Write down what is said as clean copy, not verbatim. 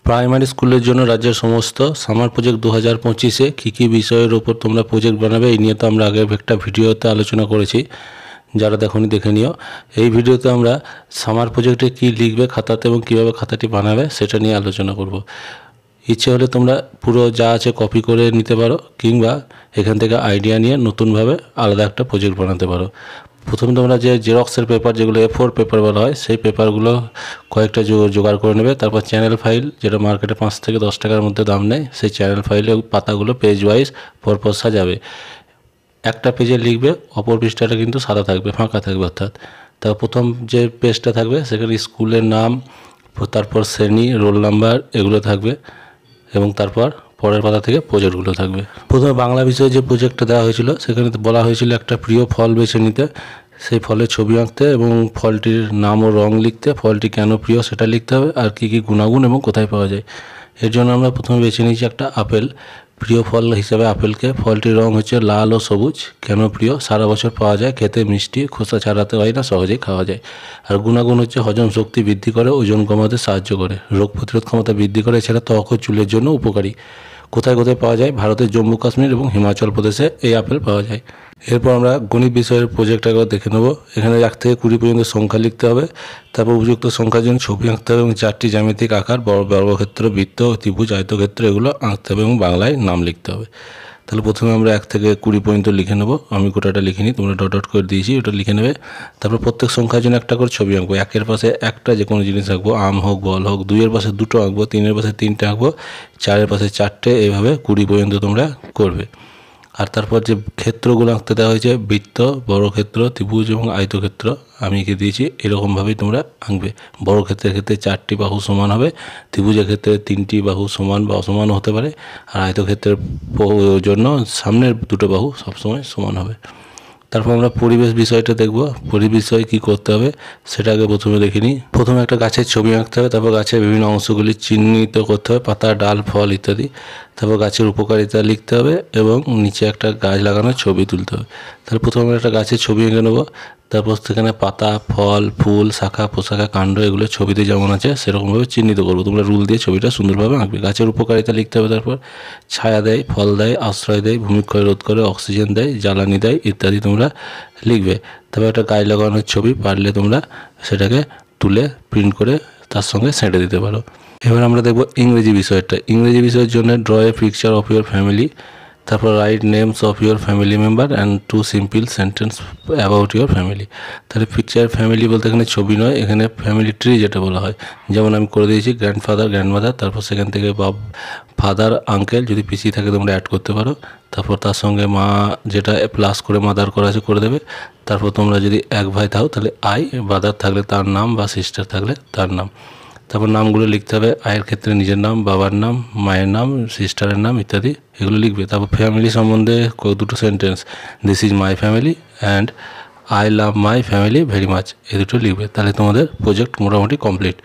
Primary স্কুলের জন্য রাজ্যের সমস্ত সামার প্রজেক্ট 2025-এ কী বিষয়ের ওপর তোমরা প্রজেক্ট বানাবে এই নিয়ে তো আমরা আগে একটা ভিডিওতে আলোচনা করেছি। যারা দেখোনি দেখে নিও। এই ভিডিওতে আমরা সামার প্রজেক্টে কী লিখবে খাতাতে এবং কীভাবে খাতাটি বানাবে সেটা নিয়ে আলোচনা করব। ইচ্ছে হলে তোমরা পুরো যা আছে কপি করে নিতে পারো, কিংবা এখান থেকে আইডিয়া নিয়ে নতুনভাবে আলাদা একটা প্রজেক্ট বানাতে পারো। প্রথমে তোমরা যে জেরক্সের পেপার, যেগুলো A4 পেপার বলা হয়, সেই পেপারগুলো কয়েকটা জোগাড় করে নেবে। তারপর চ্যানেল ফাইল, যেটা মার্কেটে 5 থেকে 10 টাকার মধ্যে দাম নেয়, সেই চ্যানেল ফাইলে পাতাগুলো পেজ ওয়াইজ পরপর সাজাবে। একটা পেজে লিখবে, অপর পৃষ্ঠাটা কিন্তু সাদা থাকবে, ফাঁকা থাকবে অর্থাৎ। তারপর প্রথম যে পেজটা থাকবে সেখানে স্কুলের নাম, তারপর শ্রেণী, রোল নাম্বার এগুলো থাকবে, এবং তারপর পরের পাতা থেকে প্রজেক্টগুলো থাকবে। প্রথমে বাংলা বিষয়ে যে প্রজেক্টটা দেওয়া হয়েছিল সেখানে বলা হয়েছিল একটা প্রিয় ফল বেছে নিতে, সেই ফলের ছবি আঁকতে এবং ফলটির নাম ও রং লিখতে, ফলটি কেন প্রিয় সেটা লিখতে হবে, আর কী কী গুণাগুণ এবং কোথায় পাওয়া যায়। এর জন্য আমরা প্রথমে বেছে নিয়েছি একটা আপেল। প্রিয় ফল হিসাবে আপেলকে, ফলটির রং হচ্ছে লাল ও সবুজ, কেন প্রিয়, সারা বছর পাওয়া যায়, খেতে মিষ্টি, খোসা ছাড়াতে হয় না, সহজেই খাওয়া যায়। আর গুণাগুণ হচ্ছে হজম শক্তি বৃদ্ধি করে, ওজন কমাতে সাহায্য করে, রোগ প্রতিরোধ ক্ষমতা বৃদ্ধি করে, এছাড়া ত্বক ও চুলের জন্য উপকারী। কোথায় কোথায় পাওয়া যায়? ভারতের জম্মু কাশ্মীর এবং হিমাচল প্রদেশে এই আপেল পাওয়া যায়। এরপর আমরা গণিত বিষয়ের প্রজেক্টটা দেখে নেব। এখানে 1 থেকে 20 পর্যন্ত সংখ্যা লিখতে হবে, তারপর উপযুক্ত সংখ্যার জন্য ছবি আঁকতে হবে এবং 4টি জ্যামিতিক আকার, বর্গক্ষেত্র, বৃত্ত, ত্রিভুজ, আয়তক্ষেত্র এগুলো আঁকতে হবে এবং বাংলায় নাম লিখতে হবে। তাহলে প্রথমে আমরা 1 থেকে 20 পর্যন্ত লিখে নেব। আমি গোটাটা লিখিনি, তোমরা ডট ডট করে দিয়েছি, ওটা লিখে নেবে। তারপর প্রত্যেক সংখ্যার জন্য একটা করে ছবি আঁকবো। 1-এর পাশে একটা যে কোনো জিনিস আঁকবো, আম হোক, বল হোক। 2-এর পাশে 2টো আঁকবো, 3-এর পাশে 3টে আঁকবো, 4-এর পাশে 4টে, এইভাবে 20 পর্যন্ত তোমরা করবে। আর তারপর যে ক্ষেত্রগুলো আঁকতে দেওয়া হয়েছে, বৃত্ত, বর্গক্ষেত্র, ত্রিভুজ এবং আয়তক্ষেত্র আমি এঁকে দিয়েছি, এরকমভাবেই তোমরা আঁকবে। বর্গক্ষেত্রের ক্ষেত্রে 4টি বাহু সমান হবে, ত্রিভুজের ক্ষেত্রে 3টি বাহু সমান বা অসমানও হতে পারে, আর আয়তক্ষেত্রের জন্য সামনের 2টো বাহু সবসময় সমান হবে। তারপর আমরা পরিবেশ বিষয়টা দেখব। পরিবেশ বিষয়ে কী করতে হবে সেটা আগে প্রথমে দেখে নিই। প্রথমে একটা গাছের ছবি আঁকতে হবে, তারপর গাছের বিভিন্ন অংশগুলি চিহ্নিত করতে হবে, পাতা, ডাল, ফল ইত্যাদি। তারপর গাছের উপকারিতা লিখতে হবে এবং নিচে একটা গাছ লাগানোর ছবি তুলতে হবে। তাহলে প্রথমে একটা গাছের ছবি এঁকে নেবো, তারপর সেখানে পাতা, ফল, ফুল, শাখা, পোশাখা, কাণ্ড এগুলো ছবিতে যেমন আছে সেরকমভাবে চিহ্নিত করবো। তোমরা রুল দিয়ে ছবিটা সুন্দরভাবে আঁকবে। গাছের উপকারিতা লিখতে হবে, তারপর ছায়া দেয়, ফল দেয়, আশ্রয় দেয়, ভূমিক্ষয় রোধ করে, অক্সিজেন দেয়, জ্বালানি দেয় ইত্যাদি তোমরা লিখবে। তারপর একটা গাছ লাগানোর ছবি, পারলে তোমরা সেটাকে তুলে প্রিন্ট করে তার সঙ্গে সেঁটে দিতে পারো। এবার আমরা দেখব ইংরেজি বিষয়টা। ইংরেজি বিষয়ের জন্য draw a picture of your family, তারপর write names of your family member and 2 simple sentence about your family. তাহলে পিকচার ফ্যামিলি বলতে এখানে ছবি নয়, এখানে ফ্যামিলি ট্রি যেটা বলা হয়। যেমন আমি করে দিয়েছি গ্র্যান্ডফাদার, গ্র্যান্ডমাদার, তারপর সেখান থেকে ফাদার, আঙ্কেল, যদি পিসি থাকে তোমরা অ্যাড করতে পারো। তারপর তার সঙ্গে মা, যেটা প্লাস করে মাদার করা আছে করে দেবে। তারপর তোমরা যদি এক ভাই থাও তাহলে আই, ব্রাদার থাকলে তার নাম, বা সিস্টার থাকলে তার নাম। তারপর নামগুলো লিখতে হবে, আয়ের ক্ষেত্রে নিজের নাম, বাবার নাম, মায়ের নাম, সিস্টারের নাম ইত্যাদি এগুলো লিখবে। তারপর ফ্যামিলি সম্বন্ধে 2টো sentence, this is my family and I love my family very much, এই দুটো লিখবে। তাহলে তোমাদের প্রজেক্ট মোটামুটি কমপ্লিট।